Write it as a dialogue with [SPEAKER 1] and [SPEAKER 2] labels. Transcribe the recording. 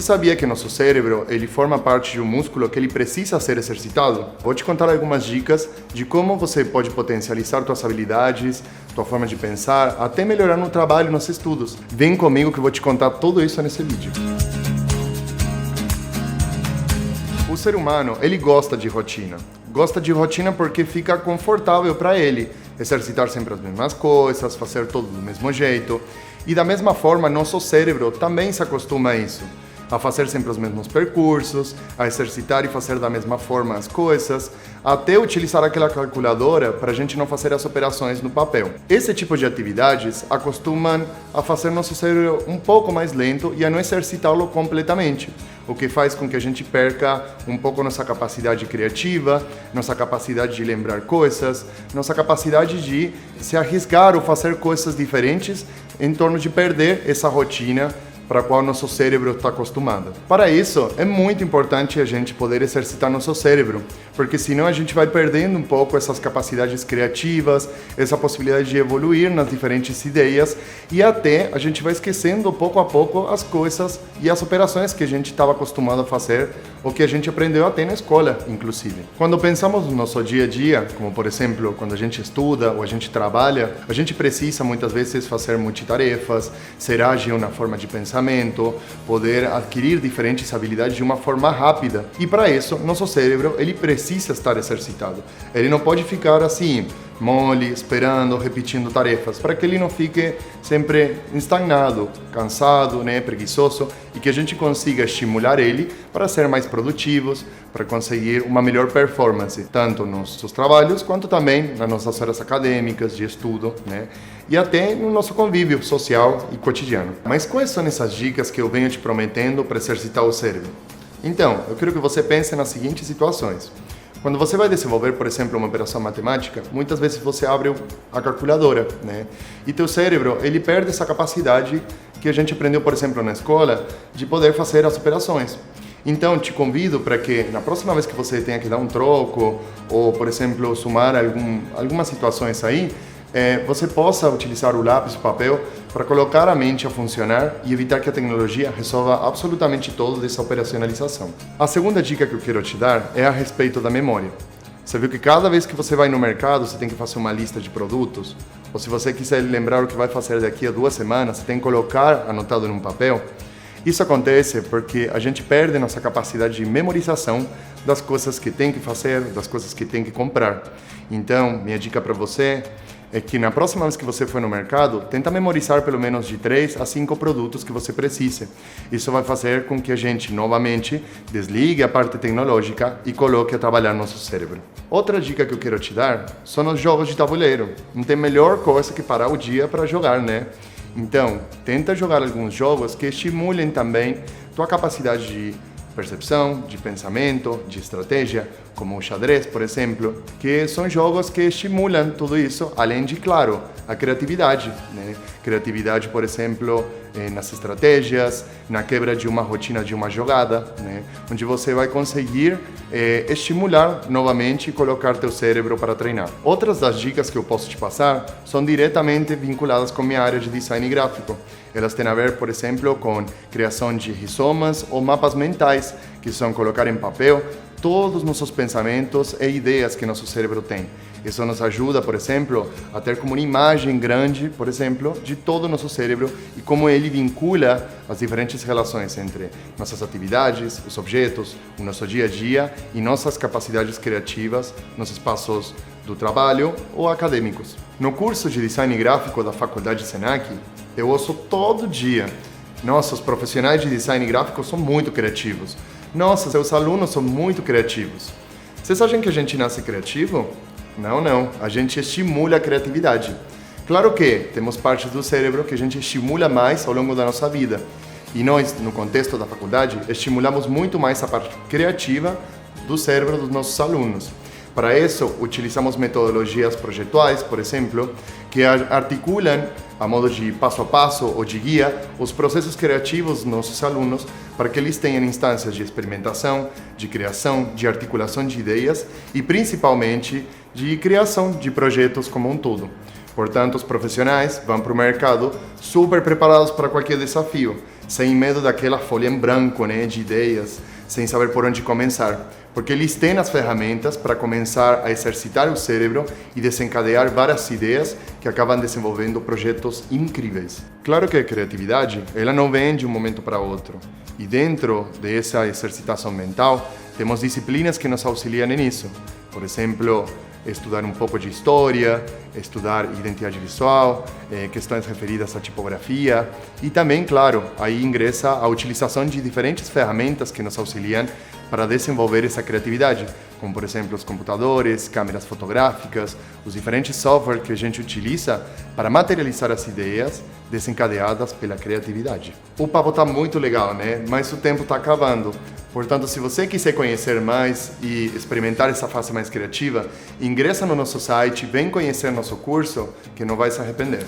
[SPEAKER 1] sabia que nosso cérebro, ele forma parte de um músculo que ele precisa ser exercitado? Vou te contar algumas dicas de como você pode potencializar suas habilidades, tua forma de pensar, até melhorar no trabalho e nos estudos. Vem comigo que eu vou te contar tudo isso nesse vídeo. O ser humano, ele gosta de rotina. Gosta de rotina porque fica confortável para ele exercitar sempre as mesmas coisas, fazer tudo do mesmo jeito. E da mesma forma, nosso cérebro também se acostuma a isso, a fazer sempre os mesmos percursos, a exercitar e fazer da mesma forma as coisas, até utilizar aquela calculadora para a gente não fazer as operações no papel. Esse tipo de atividades acostumam a fazer nosso cérebro um pouco mais lento e a não exercitá-lo completamente, o que faz com que a gente perca um pouco nossa capacidade criativa, nossa capacidade de lembrar coisas, nossa capacidade de se arriscar ou fazer coisas diferentes em torno de perder essa rotina para a qual nosso cérebro está acostumado. Para isso, é muito importante a gente poder exercitar nosso cérebro, porque senão a gente vai perdendo um pouco essas capacidades criativas, essa possibilidade de evoluir nas diferentes ideias e até a gente vai esquecendo pouco a pouco as coisas e as operações que a gente estava acostumado a fazer ou que a gente aprendeu até na escola, inclusive. Quando pensamos no nosso dia a dia, como por exemplo, quando a gente estuda ou a gente trabalha, a gente precisa muitas vezes fazer multitarefas, ser ágil na forma de pensamento, poder adquirir diferentes habilidades de uma forma rápida. E para isso, nosso cérebro, ele precisa estar exercitado. Ele não pode ficar assim, mole, esperando, repetindo tarefas, para que ele não fique sempre estagnado, cansado, preguiçoso, e que a gente consiga estimular ele para ser mais produtivos, para conseguir uma melhor performance, tanto nos seus trabalhos, quanto também nas nossas horas acadêmicas, de estudo, e até no nosso convívio social e cotidiano. Mas quais são essas dicas que eu venho te prometendo para exercitar o cérebro? Então, eu quero que você pense nas seguintes situações. Quando você vai desenvolver, por exemplo, uma operação matemática, muitas vezes você abre a calculadora, E teu cérebro, ele perde essa capacidade que a gente aprendeu, por exemplo, na escola, de poder fazer as operações. Então, te convido para que, na próxima vez que você tenha que dar um troco, ou, por exemplo, somar algumas situações aí, você possa utilizar o lápis e o papel para colocar a mente a funcionar e evitar que a tecnologia resolva absolutamente toda essa operacionalização. A segunda dica que eu quero te dar é a respeito da memória. Você viu que cada vez que você vai no mercado, você tem que fazer uma lista de produtos? Ou se você quiser lembrar o que vai fazer daqui a 2 semanas, você tem que colocar anotado num papel? Isso acontece porque a gente perde nossa capacidade de memorização das coisas que tem que fazer, das coisas que tem que comprar. Então, minha dica para você é que na próxima vez que você for no mercado, tenta memorizar pelo menos de 3 a 5 produtos que você precise. Isso vai fazer com que a gente, novamente, desligue a parte tecnológica e coloque a trabalhar nosso cérebro. Outra dica que eu quero te dar são os jogos de tabuleiro. Não tem melhor coisa que parar o dia para jogar, Então, tenta jogar alguns jogos que estimulem também tua capacidade de percepção, de pensamento, de estratégia, como o xadrez, por exemplo, que são jogos que estimulam tudo isso, além de, claro, a criatividade, Criatividade, por exemplo, nas estratégias, na quebra de uma rotina de uma jogada, Onde você vai conseguir estimular novamente e colocar teu cérebro para treinar. Outras das dicas que eu posso te passar são diretamente vinculadas com minha área de design gráfico. Elas têm a ver, por exemplo, com criação de rizomas ou mapas mentais, que são colocar em papel todos os nossos pensamentos e ideias que nosso cérebro tem. Isso nos ajuda, por exemplo, a ter como uma imagem grande, por exemplo, de todo o nosso cérebro e como ele vincula as diferentes relações entre nossas atividades, os objetos, o nosso dia a dia e nossas capacidades criativas nos espaços do trabalho ou acadêmicos. No curso de design gráfico da Faculdade Senac, eu ouço todo dia: nossa, os profissionais de design gráfico são muito criativos. Nossa, seus alunos são muito criativos. Vocês acham que a gente nasce criativo? Não. A gente estimula a criatividade. Claro que temos partes do cérebro que a gente estimula mais ao longo da nossa vida. E nós, no contexto da faculdade, estimulamos muito mais a parte criativa do cérebro dos nossos alunos. Para isso, utilizamos metodologias projetuais, por exemplo, que articulam, a modo de passo a passo ou de guia, os processos criativos dos nossos alunos para que eles tenham instâncias de experimentação, de criação, de articulação de ideias e, principalmente, de criação de projetos como um todo. Portanto, os profissionais vão para o mercado super preparados para qualquer desafio, sem medo daquela folha em branco, né, de ideias, sem saber por onde começar, porque eles têm as ferramentas para começar a exercitar o cérebro e desencadear várias ideias que acabam desenvolvendo projetos incríveis. Claro que a criatividade, ela não vem de um momento para outro, e dentro dessa exercitação mental, temos disciplinas que nos auxiliam nisso. Por exemplo, estudar um pouco de história, estudar identidade visual, questões referidas à tipografia e também, claro, aí ingressa a utilização de diferentes ferramentas que nos auxiliam para desenvolver essa criatividade, como por exemplo os computadores, câmeras fotográficas, os diferentes softwares que a gente utiliza para materializar as ideias desencadeadas pela criatividade. O papo está muito legal, né? Mas o tempo está acabando. Portanto, se você quiser conhecer mais e experimentar essa fase mais criativa, ingressa no nosso site, vem conhecer nosso curso, que não vai se arrepender.